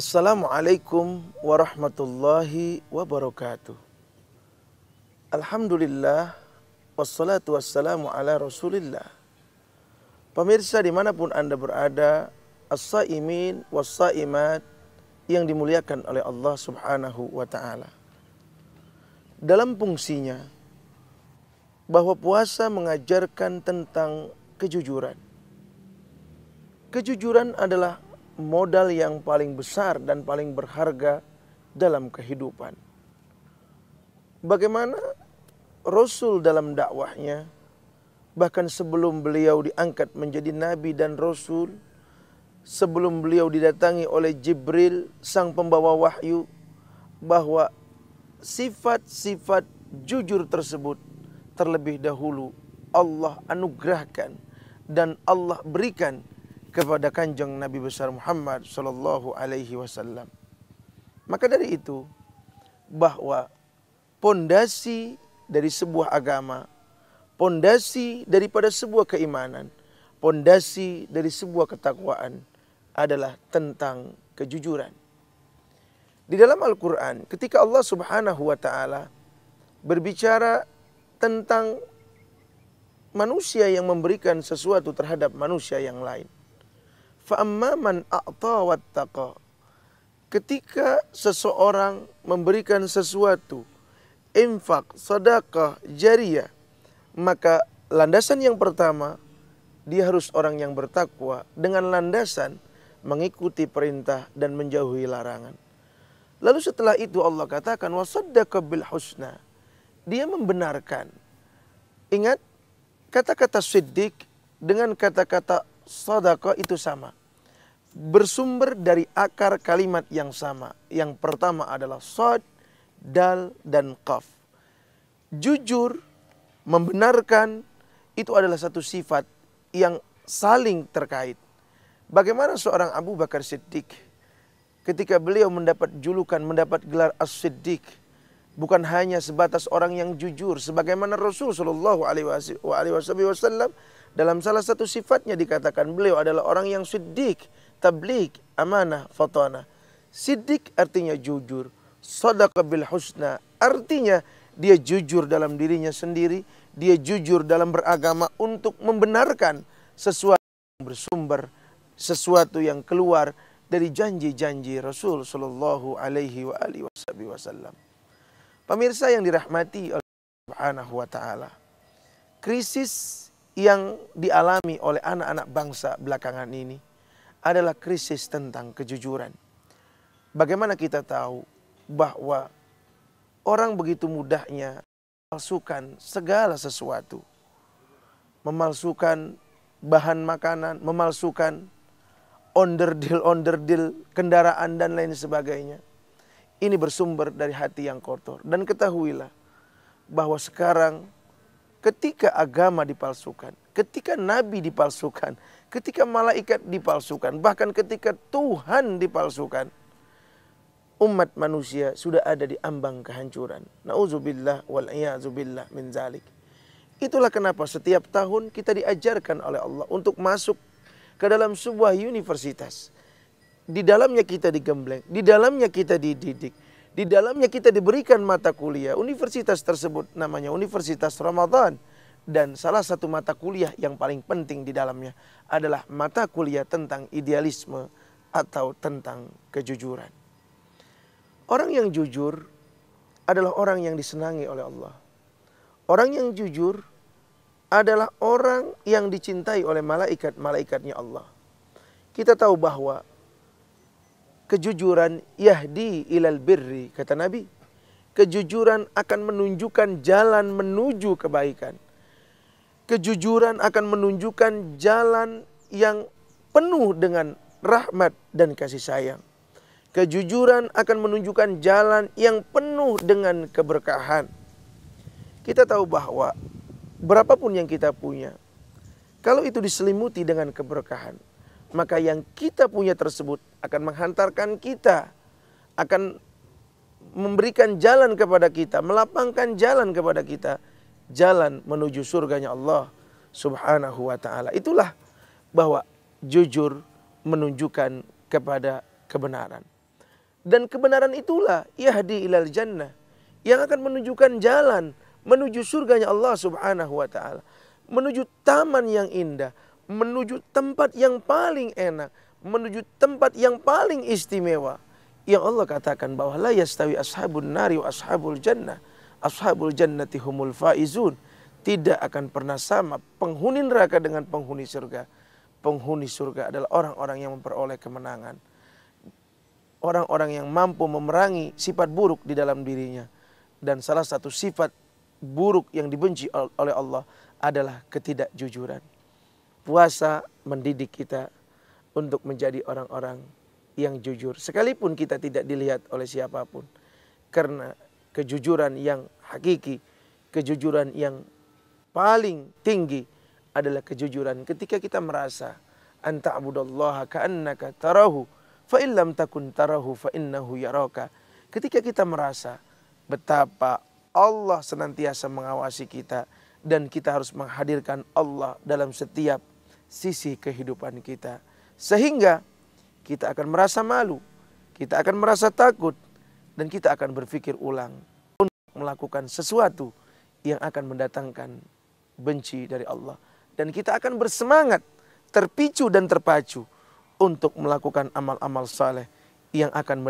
Assalamualaikum warahmatullahi wabarakatuh. Alhamdulillah, wassalatu wassalamu ala rasulillah. Pemirsa dimanapun Anda berada, as-saimin was-saimat yang dimuliakan oleh Allah subhanahu wa ta'ala. Dalam fungsinya, bahwa puasa mengajarkan tentang kejujuran. Kejujuran adalah modal yang paling besar dan paling berharga dalam kehidupan. Bagaimana Rasul dalam dakwahnya, bahkan sebelum beliau diangkat menjadi nabi dan rasul, sebelum beliau didatangi oleh Jibril, sang pembawa wahyu, bahwa sifat-sifat jujur tersebut terlebih dahulu Allah anugerahkan dan Allah berikan kepada kanjeng Nabi besar Muhammad sallallahu alaihi wasallam. Maka dari itu, bahwa pondasi dari sebuah agama, pondasi daripada sebuah keimanan, pondasi dari sebuah ketakwaan adalah tentang kejujuran. Di dalam Al-Quran, ketika Allah subhanahu wa ta'ala berbicara tentang manusia yang memberikan sesuatu terhadap manusia yang lain, فَأَمَّا مَنْ أَعْطَى وَاتَّقَى, ketika seseorang memberikan sesuatu, infak, sedekah, jariyah, maka landasan yang pertama, dia harus orang yang bertakwa dengan landasan mengikuti perintah dan menjauhi larangan. Lalu setelah itu Allah katakan وَصَدَّقَ بِالْحُسْنَى, dia membenarkan. Ingat, kata-kata siddiq dengan kata-kata sedekah itu sama, bersumber dari akar kalimat yang sama. Yang pertama adalah shad, dal, dan qaf. Jujur, membenarkan, itu adalah satu sifat yang saling terkait. Bagaimana seorang Abu Bakar Siddiq, ketika beliau mendapat julukan, mendapat gelar As-Siddiq, bukan hanya sebatas orang yang jujur, sebagaimana Rasul sallallahu alaihi wasallam dalam salah satu sifatnya dikatakan beliau adalah orang yang siddiq, tabligh, amanah, fatana. Siddiq artinya jujur, shadaqa bil husna artinya dia jujur dalam dirinya sendiri, dia jujur dalam beragama untuk membenarkan sesuatu yang bersumber, sesuatu yang keluar dari janji-janji Rasul sallallahu alaihi wasallam. Pemirsa yang dirahmati oleh Allah Subhanahu wa ta'ala, krisis yang dialami oleh anak-anak bangsa belakangan ini adalah krisis tentang kejujuran. Bagaimana kita tahu bahwa orang begitu mudahnya memalsukan segala sesuatu, memalsukan bahan makanan, memalsukan onderdil kendaraan dan lain sebagainya. Ini bersumber dari hati yang kotor. Dan ketahuilah bahwa sekarang ketika agama dipalsukan, ketika nabi dipalsukan, ketika malaikat dipalsukan, bahkan ketika Tuhan dipalsukan, umat manusia sudah ada di ambang kehancuran. Nauzubillah wal iyadzubillah min zalik. Itulah kenapa setiap tahun kita diajarkan oleh Allah untuk masuk ke dalam sebuah universitas. Di dalamnya kita digembleng, di dalamnya kita dididik, di dalamnya kita diberikan mata kuliah. Universitas tersebut namanya Universitas Ramadan. Dan salah satu mata kuliah yang paling penting di dalamnya adalah mata kuliah tentang idealisme atau tentang kejujuran. Orang yang jujur adalah orang yang disenangi oleh Allah. Orang yang jujur adalah orang yang dicintai oleh malaikat-malaikatnya Allah. Kita tahu bahwa kejujuran yahdi ilal birri, kata Nabi. Kejujuran akan menunjukkan jalan menuju kebaikan. Kejujuran akan menunjukkan jalan yang penuh dengan rahmat dan kasih sayang. Kejujuran akan menunjukkan jalan yang penuh dengan keberkahan. Kita tahu bahwa berapapun yang kita punya, kalau itu diselimuti dengan keberkahan, maka yang kita punya tersebut akan menghantarkan kita, akan memberikan jalan kepada kita, melapangkan jalan kepada kita, jalan menuju surganya Allah subhanahu wa ta'ala. Itulah bahwa jujur menunjukkan kepada kebenaran. Dan kebenaran itulah yahdi ilal jannah, yang akan menunjukkan jalan menuju surganya Allah Subhanahu wa taala, menuju taman yang indah, menuju tempat yang paling enak, menuju tempat yang paling istimewa. Yang Allah katakan bahwa la yastawi ashabun nari wa ashabul jannah, ashabul jannati humul faizun. Tidak akan pernah sama penghuni neraka dengan penghuni surga. Penghuni surga adalah orang-orang yang memperoleh kemenangan, orang-orang yang mampu memerangi sifat buruk di dalam dirinya. Dan salah satu sifat buruk yang dibenci oleh Allah adalah ketidakjujuran. Puasa mendidik kita untuk menjadi orang-orang yang jujur, sekalipun kita tidak dilihat oleh siapapun. Karena kejujuran yang hakiki, kejujuran yang paling tinggi adalah kejujuran ketika kita merasa anta'budallaha ka'annaka tarahu fa illam takun tarahu fa innahu yaraka. Ketika kita merasa betapa Allah senantiasa mengawasi kita dan kita harus menghadirkan Allah dalam setiap sisi kehidupan kita, sehingga kita akan merasa malu, kita akan merasa takut, dan kita akan berpikir ulang untuk melakukan sesuatu yang akan mendatangkan benci dari Allah. Dan kita akan bersemangat, terpicu dan terpacu untuk melakukan amal-amal saleh yang akan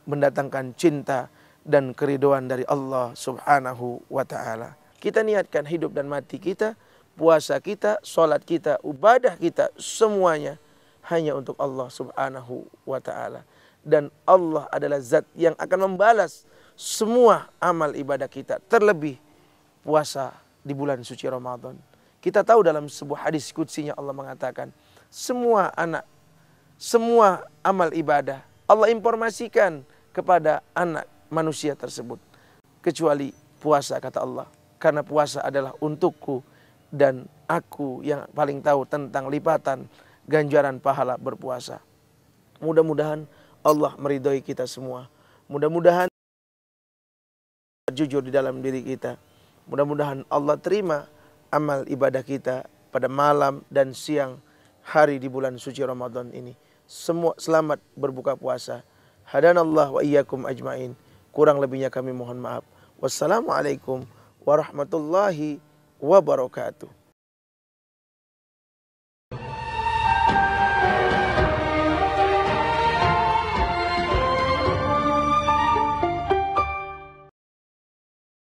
mendatangkan cinta dan keridhaan dari Allah Subhanahu wa ta'ala. Kita niatkan hidup dan mati kita, puasa kita, sholat kita, ibadah kita, semuanya hanya untuk Allah Subhanahu wa ta'ala. Dan Allah adalah zat yang akan membalas semua amal ibadah kita, terlebih puasa di bulan suci Ramadan. Kita tahu dalam sebuah hadis qudsinya Allah mengatakan, semua amal ibadah Allah informasikan kepada anak manusia tersebut, kecuali puasa, kata Allah. Karena puasa adalah untukku dan aku yang paling tahu tentang lipatan ganjaran pahala berpuasa. Mudah-mudahan Allah meridhoi kita semua. Mudah-mudahan jujur di dalam diri kita. Mudah-mudahan Allah terima amal ibadah kita pada malam dan siang hari di bulan suci Ramadan ini. Semua selamat berbuka puasa. Hadanallah wa iyyakum ajmain. Kurang lebihnya kami mohon maaf. Wassalamualaikum warahmatullahi wabarakatuh.